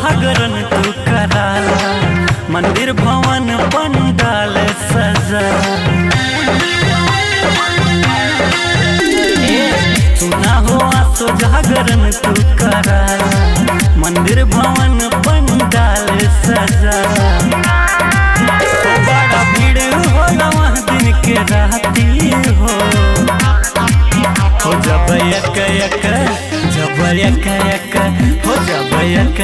जागरण तू कराला, मंदिर भवन पंडाल सजा। सुना हो आसो जागरण तू कराला, मंदिर भवन पंडाल सजा। तो बड़ा भीड़ होला वहाँ दिन के राती हो जब एक हो जब एक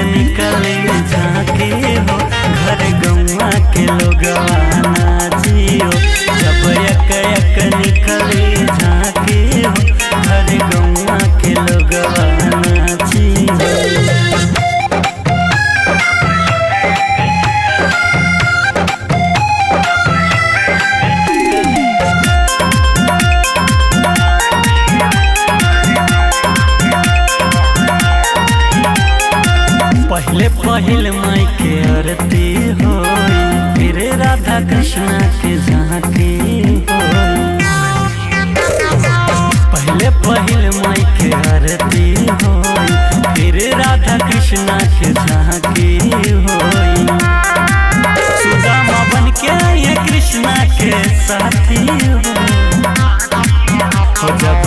निकले झाके हो घर गौवा के लोगवा नाचियो। जब एक निकले झाके हो घर गौवा के लोगवा नाचियो। पहले माई के आरती होई, फिर राधा कृष्णा के झांकी होई। पहले माई के आरती होई, फिर राधा कृष्णा के झांकी होई। सुदामा बन के ये कृष्णा के साथी हो जब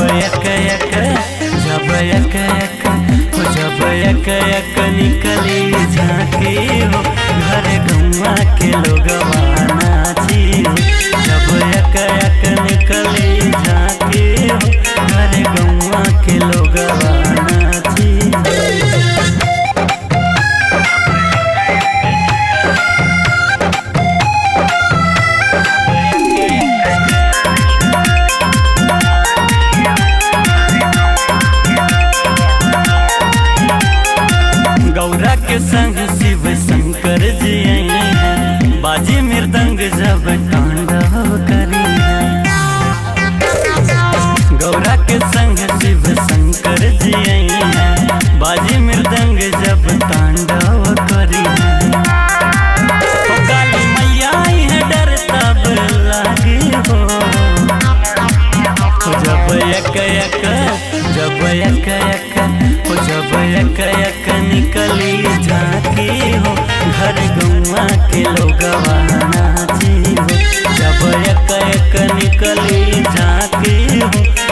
एक निकली झांकी हो घर गौवा के लोगवा नाचियो। जब एक निकली झांकी हो घर गौवा के लोगवा नाचियो। गौरा के संग शिव शंकर जी आई हैं, बाजी मृदंग जब तांडव करी हैं। गौरा के संग शिव शंकर जी आई हैं, बाजी मृदंग जब तांडव करी हैं। तो काली मैया आई है डर तब लागी हो जब एक निकली झांकी हो घर गौवा के लोगवा नाचियो। जब एक निकली झांकी हो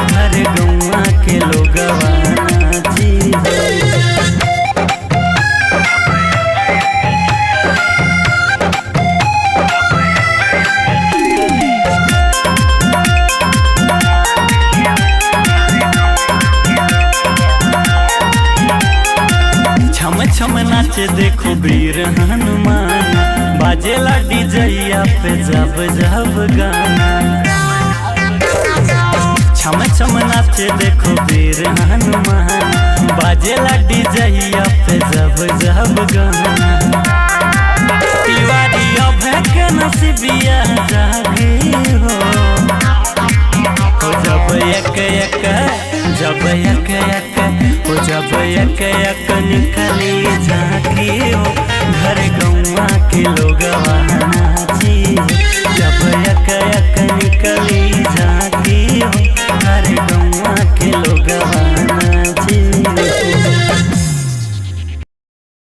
घर गौवा के लोगवा नाचियो। छम नाचे देखो वीर हनुमान, बाजेला डीजैया पे जब गाना। छम नाचे देखो वीर हनुमान, बाजेला डीजैया पे जब गाना। तिवारी अभय के नसीबिया जागे हो जब एक निकली झांकी हो घर गौवा के लोगवा नाचियो।